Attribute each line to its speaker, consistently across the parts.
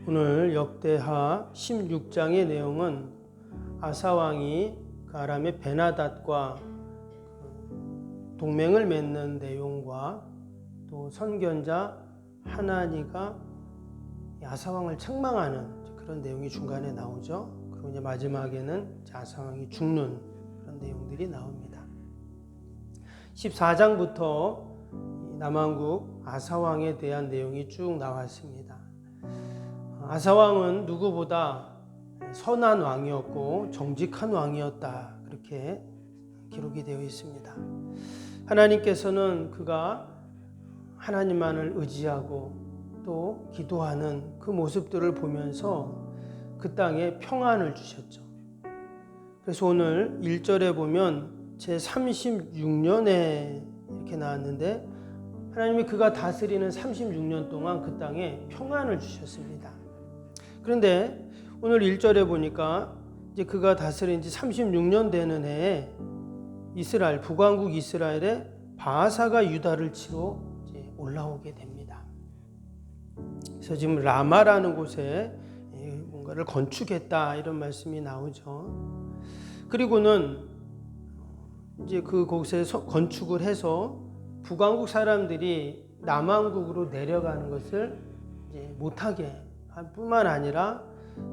Speaker 1: 오늘 역대하 16장의 내용은 아사왕이 아람의 베나닷과 동맹을 맺는 내용과 또 선견자 하나니가 아사왕을 책망하는 그런 내용이 중간에 나오죠. 그리고 이제 마지막에는 아사왕이 죽는 그런 내용들이 나옵니다. 14장부터 남왕국 아사왕에 대한 내용이 쭉 나왔습니다. 아사왕은 누구보다 선한 왕이었고 정직한 왕이었다, 그렇게 기록이 되어 있습니다. 하나님께서는 그가 하나님만을 의지하고 또 기도하는 그 모습들을 보면서 그 땅에 평안을 주셨죠. 그래서 오늘 1절에 보면 제36년에 이렇게 나왔는데, 하나님이 그가 다스리는 36년 동안 그 땅에 평안을 주셨습니다. 그런데 오늘 1절에 보니까 이제 그가 다스린 지 36년 되는 해에 이스라엘, 북왕국 이스라엘의 바하사가 유다를 치러 이제 올라오게 됩니다. 그래서 지금 라마라는 곳에 뭔가를 건축했다, 이런 말씀이 나오죠. 그리고는 이제 그곳에 건축을 해서 북왕국 사람들이 남왕국으로 내려가는 것을 이제 못하게 할 뿐만 아니라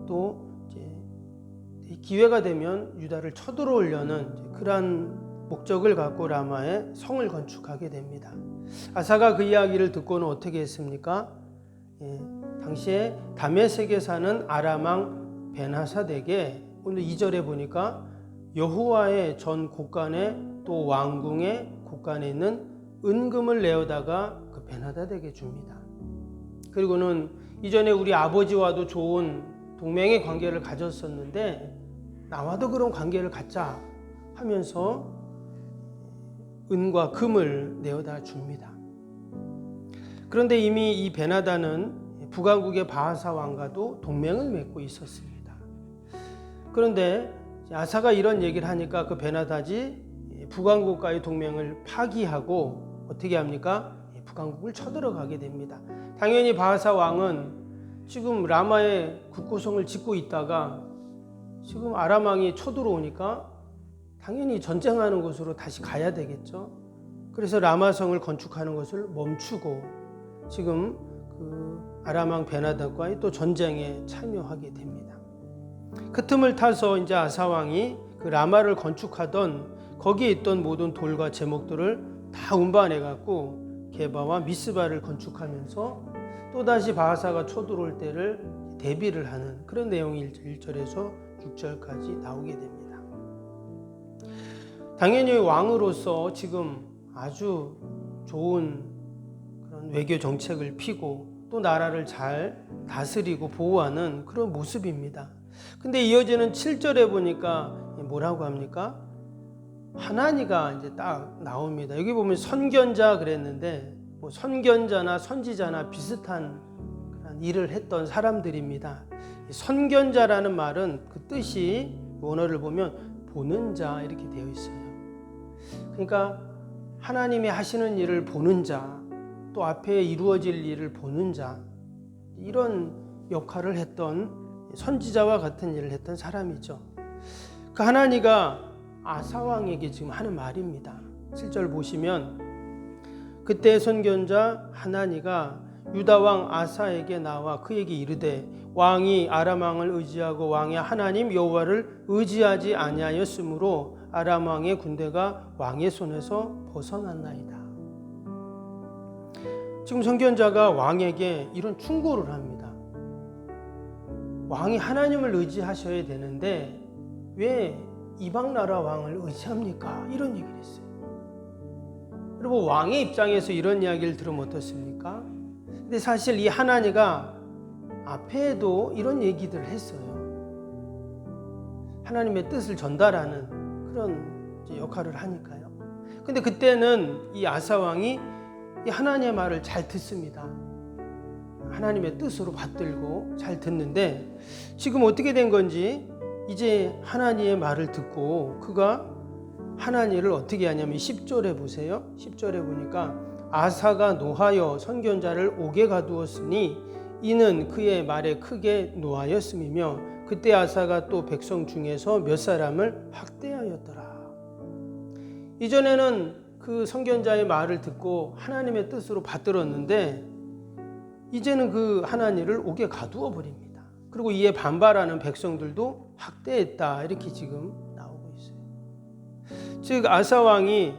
Speaker 1: 또 이제 기회가 되면 유다를 쳐들어오려는 그러한 목적을 갖고 라마에 성을 건축하게 됩니다. 아사가 그 이야기를 듣고는 어떻게 했습니까? 당시에 다메섹에 사는 아람왕 벤하사덱에 오늘 2절에 보니까 여호와의 전 곳간에 또 왕궁의 곳간에 있는 은금을 내어다가 그 벤하다덱에 줍니다. 그리고는 이전에 우리 아버지와도 좋은 동맹의 관계를 가졌었는데 나와도 그런 관계를 갖자 하면서 은과 금을 내어다 줍니다. 그런데 이미 이 벤하다는 북왕국의 바하사 왕과도 동맹을 맺고 있었습니다. 그런데 아사가 이런 얘기를 하니까 그 벤하닷이 북왕국과의 동맹을 파기하고 어떻게 합니까? 북왕국을 쳐들어가게 됩니다. 당연히 바하사 왕은 지금 라마에 국고성을 짓고 있다가 지금 아람 왕이 쳐들어오니까 당연히 전쟁하는 곳으로 다시 가야 되겠죠. 그래서 라마성을 건축하는 것을 멈추고 지금 그 아람 왕 벤하닷과의 또 전쟁에 참여하게 됩니다. 그 틈을 타서 이제 아사 왕이 그 라마를 건축하던 거기에 있던 모든 돌과 제목들을 다 운반해 갖고 게바와 미스바를 건축하면서 또다시 바하사가 쳐들어올 때를 대비를 하는 그런 내용이 1절에서 6절까지 나오게 됩니다. 당연히 왕으로서 지금 아주 좋은 그런 외교 정책을 펴고 또 나라를 잘 다스리고 보호하는 그런 모습입니다. 근데 이어지는 7절에 보니까 뭐라고 합니까? 하나니가 이제 딱 나옵니다. 여기 보면 선견자 그랬는데 뭐 선견자나 선지자나 비슷한 그런 일을 했던 사람들입니다. 선견자라는 말은 그 뜻이 원어를 보면 보는 자 이렇게 되어 있어요. 그러니까 하나님이 하시는 일을 보는 자, 또 앞에 이루어질 일을 보는 자, 이런 역할을 했던 선지자와 같은 일을 했던 사람이죠. 그 하나니가 아사왕에게 지금 하는 말입니다. 7절 보시면 그때 선견자 하나니가 유다왕 아사에게 나와 그에게 이르되 왕이 아람 왕을 의지하고 왕의 하나님 여호와를 의지하지 아니하였으므로 아람 왕의 군대가 왕의 손에서 벗어났나이다. 지금 선견자가 왕에게 이런 충고를 합니다. 왕이 하나님을 의지하셔야 되는데 왜 이방 나라 왕을 의지합니까? 이런 얘기를 했어요. 여러분, 왕의 입장에서 이런 이야기를 들으면 어떻습니까? 근데 사실 이 하나니가 앞에도 이런 얘기들을 했어요. 하나님의 뜻을 전달하는 그런 역할을 하니까요. 근데 그때는 이 아사 왕이 이 하나님의 말을 잘 듣습니다. 하나님의 뜻으로 받들고 잘 듣는데 지금 어떻게 된 건지 이제 하나님의 말을 듣고 그가 하나님을 어떻게 하냐면 10절에 보세요. 10절에 보니까 아사가 노하여 선견자를 옥에 가두었으니 이는 그의 말에 크게 노하였음이며 그때 아사가 또 백성 중에서 몇 사람을 학대하였더라. 이전에는 그 선견자의 말을 듣고 하나님의 뜻으로 받들었는데 이제는 그 하나님을 옥에 가두어 버립니다. 그리고 이에 반발하는 백성들도 학대했다, 이렇게 지금 나오고 있어요. 즉 아사 왕이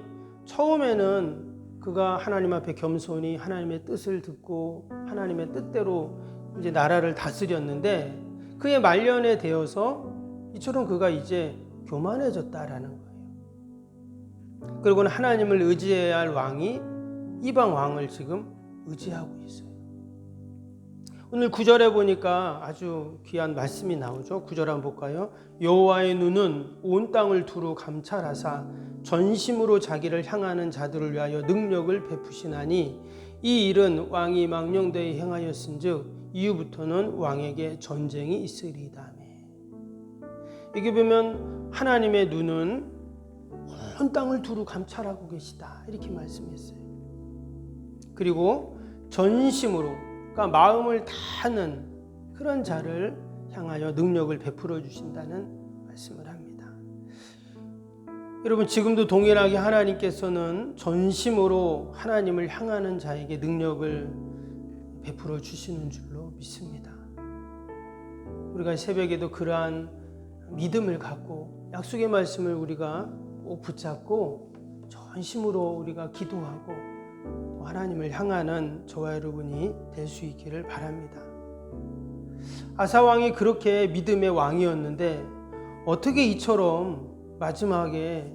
Speaker 1: 처음에는 그가 하나님 앞에 겸손히 하나님의 뜻을 듣고 하나님의 뜻대로 이제 나라를 다스렸는데 그의 말년에 되어서 이처럼 그가 이제 교만해졌다라는 거예요. 그리고는 하나님을 의지해야 할 왕이 이방 왕을 지금 의지하고 있어요. 오늘 9절에 보니까 아주 귀한 말씀이 나오죠. 9절 한번 볼까요? 여호와의 눈은 온 땅을 두루 감찰하사 전심으로 자기를 향하는 자들을 위하여 능력을 베푸시나니 이 일은 왕이 망령되이 행하였은즉 이후부터는 왕에게 전쟁이 있으리이다. 여기 보면 하나님의 눈은 온 땅을 두루 감찰하고 계시다, 이렇게 말씀했어요. 그리고 전심으로, 그러니까 마음을 다하는 그런 자를 향하여 능력을 베풀어 주신다는 말씀을 합니다. 여러분, 지금도 동일하게 하나님께서는 전심으로 하나님을 향하는 자에게 능력을 베풀어 주시는 줄로 믿습니다. 우리가 새벽에도 그러한 믿음을 갖고 약속의 말씀을 우리가 꼭 붙잡고 전심으로 우리가 기도하고 하나님을 향하는 저와 여러분이 될 수 있기를 바랍니다. 아사 왕이 그렇게 믿음의 왕이었는데 어떻게 이처럼 마지막에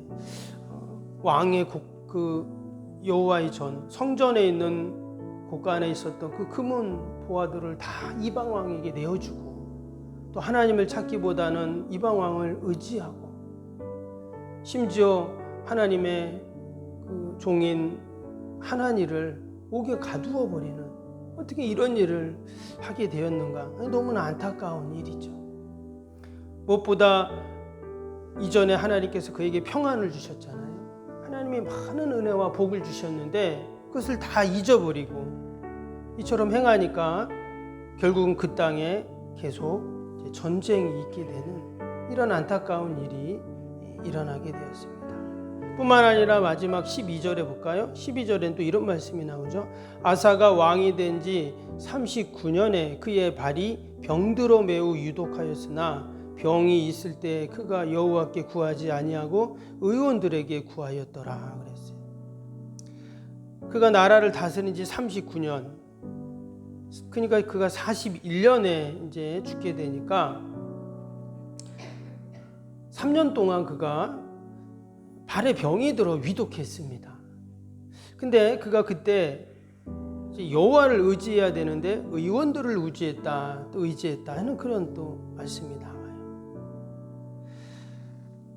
Speaker 1: 왕의 그 여호와의 전 성전에 있는 곳간에 있었던 그 금은 보화들을 다 이방 왕에게 내어주고 또 하나님을 찾기보다는 이방 왕을 의지하고 심지어 하나님의 그 종인 하나니를 옥에 가두어 버리는, 어떻게 이런 일을 하게 되었는가? 너무나 안타까운 일이죠. 무엇보다 이전에 하나님께서 그에게 평안을 주셨잖아요. 하나님이 많은 은혜와 복을 주셨는데 그것을 다 잊어버리고 이처럼 행하니까 결국은 그 땅에 계속 전쟁이 있게 되는 이런 안타까운 일이 일어나게 되었습니다. 뿐만 아니라 마지막 12절에 볼까요? 12절엔 또 이런 말씀이 나오죠. 아사가 왕이 된 지 39년에 그의 발이 병들어 매우 유독하였으나 병이 있을 때 그가 여호와께 구하지 아니하고 의원들에게 구하였더라 그랬어요. 그가 나라를 다스린 지 39년, 그러니까 그가 41년에 이제 죽게 되니까 3년 동안 그가 발에 병이 들어 위독했습니다. 근데 그가 그때 여호와를 의지해야 되는데 의원들을 의지했다 하는 그런 또 말씀이 나와요.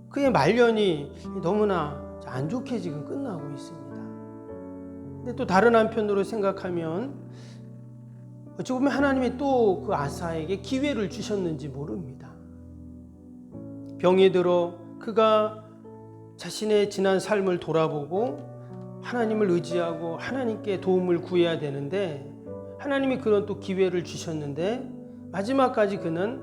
Speaker 1: 그의 말년이 너무나 안 좋게 지금 끝나고 있습니다. 근데 또 다른 한편으로 생각하면 어찌 보면 하나님이 또 그 아사에게 기회를 주셨는지 모릅니다. 병이 들어 그가 자신의 지난 삶을 돌아보고 하나님을 의지하고 하나님께 도움을 구해야 되는데 하나님이 그런 또 기회를 주셨는데 마지막까지 그는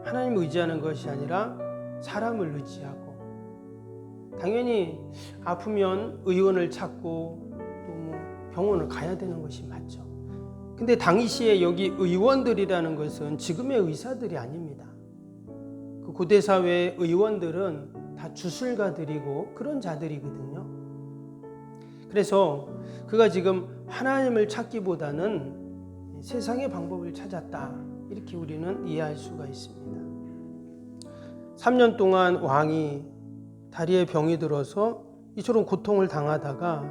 Speaker 1: 하나님을 의지하는 것이 아니라 사람을 의지하고, 당연히 아프면 의원을 찾고 또 뭐 병원을 가야 되는 것이 맞죠. 근데 당시에 여기 의원들이라는 것은 지금의 의사들이 아닙니다. 그 고대 사회의 의원들은 다 주술가들이고 그런 자들이거든요. 그래서 그가 지금 하나님을 찾기보다는 세상의 방법을 찾았다, 이렇게 우리는 이해할 수가 있습니다. 3년 동안 왕이 다리에 병이 들어서 이처럼 고통을 당하다가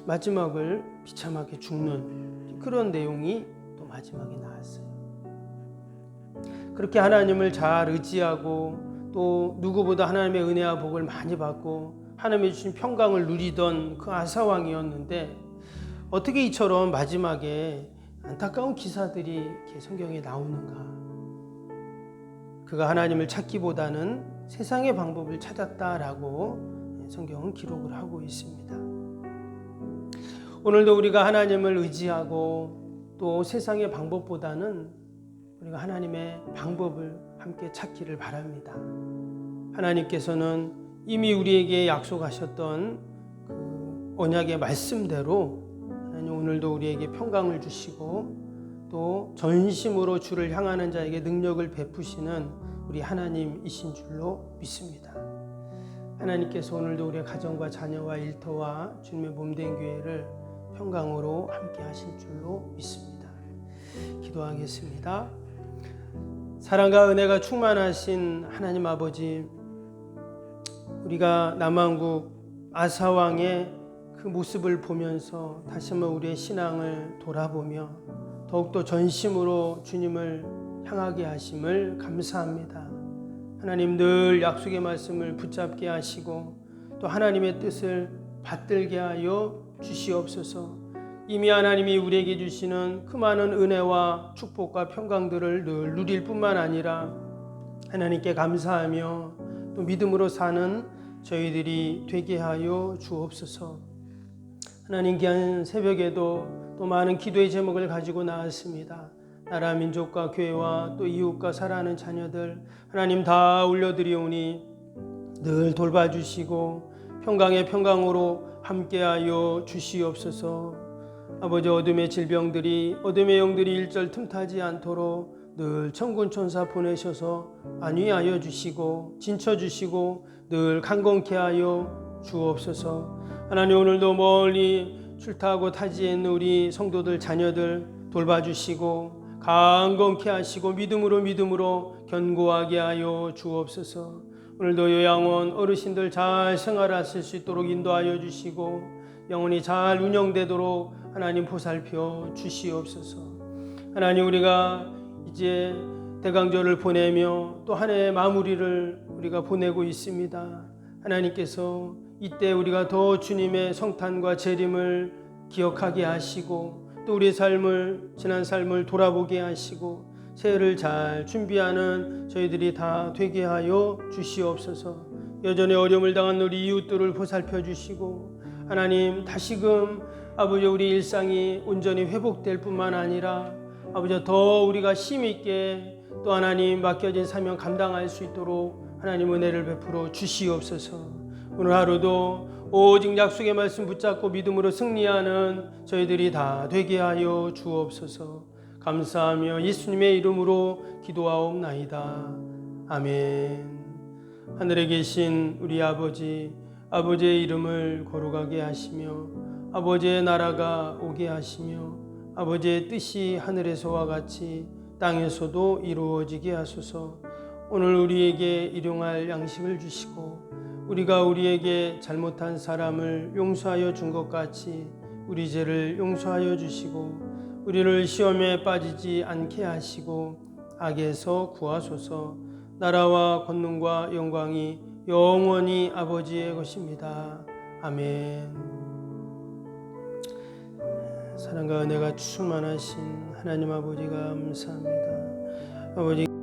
Speaker 1: 마지막을 비참하게 죽는 그런 내용이 또 마지막에 나왔어요. 그렇게 하나님을 잘 의지하고 또 누구보다 하나님의 은혜와 복을 많이 받고 하나님이 주신 평강을 누리던 그 아사 왕이었는데 어떻게 이처럼 마지막에 안타까운 기사들이 이렇게 성경에 나오는가? 그가 하나님을 찾기보다는 세상의 방법을 찾았다라고 성경은 기록을 하고 있습니다. 오늘도 우리가 하나님을 의지하고 또 세상의 방법보다는 우리가 하나님의 방법을 함께 찾기를 바랍니다. 하나님께서는 이미 우리에게 약속하셨던 그 언약의 말씀대로 하나님 오늘도 우리에게 평강을 주시고 또 전심으로 주를 향하는 자에게 능력을 베푸시는 우리 하나님이신 줄로 믿습니다. 하나님께서 오늘도 우리의 가정과 자녀와 일터와 주님의 몸된 교회를 평강으로 함께 하실 줄로 믿습니다. 기도하겠습니다. 사랑과 은혜가 충만하신 하나님 아버지, 우리가 남왕국 아사왕의 그 모습을 보면서 다시 한번 우리의 신앙을 돌아보며 더욱더 전심으로 주님을 향하게 하심을 감사합니다. 하나님 늘 약속의 말씀을 붙잡게 하시고 또 하나님의 뜻을 받들게 하여 주시옵소서. 이미 하나님이 우리에게 주시는 그 많은 은혜와 축복과 평강들을 늘 누릴 뿐만 아니라 하나님께 감사하며 또 믿음으로 사는 저희들이 되게 하여 주옵소서. 하나님 귀한 새벽에도 또 많은 기도의 제목을 가지고 나왔습니다. 나라 민족과 교회와 또 이웃과 사랑하는 자녀들 하나님 다 올려드리오니 늘 돌봐주시고 평강의 평강으로 함께하여 주시옵소서. 아버지, 어둠의 질병들이 어둠의 영들이 일절 틈타지 않도록 늘 천군천사 보내셔서 안위하여 주시고 진쳐주시고 늘 강건케 하여 주옵소서. 하나님 오늘도 멀리 출타하고 타지에 있는 우리 성도들 자녀들 돌봐주시고 강건케 하시고 믿음으로 견고하게 하여 주옵소서. 오늘도 요양원 어르신들 잘 생활하실 수 있도록 인도하여 주시고 영혼이 잘 운영되도록 하나님 보살펴 주시옵소서. 하나님 우리가 이제 대강절을 보내며 또 한 해의 마무리를 우리가 보내고 있습니다. 하나님께서 이때 우리가 더 주님의 성탄과 재림을 기억하게 하시고 또 우리의 삶을 지난 삶을 돌아보게 하시고 새해를 잘 준비하는 저희들이 다 되게 하여 주시옵소서. 여전히 어려움을 당한 우리 이웃들을 보살펴 주시고 하나님 다시금 아버지 우리 일상이 온전히 회복될 뿐만 아니라 아버지 더 우리가 힘있게 또 하나님 맡겨진 사명 감당할 수 있도록 하나님 은혜를 베풀어 주시옵소서. 오늘 하루도 오직 약속의 말씀 붙잡고 믿음으로 승리하는 저희들이 다 되게 하여 주옵소서. 감사하며 예수님의 이름으로 기도하옵나이다. 아멘. 하늘에 계신 우리 아버지, 아버지의 이름을 거룩하게 하시며 아버지의 나라가 오게 하시며 아버지의 뜻이 하늘에서와 같이 땅에서도 이루어지게 하소서. 오늘 우리에게 일용할 양식을 주시고 우리가 우리에게 잘못한 사람을 용서하여 준 것 같이 우리 죄를 용서하여 주시고 우리를 시험에 빠지지 않게 하시고 악에서 구하소서. 나라와 권능과 영광이 영원히 아버지의 것입니다. 아멘. 사랑과 은혜가 충만하신 하나님 아버지 감사합니다. 아버지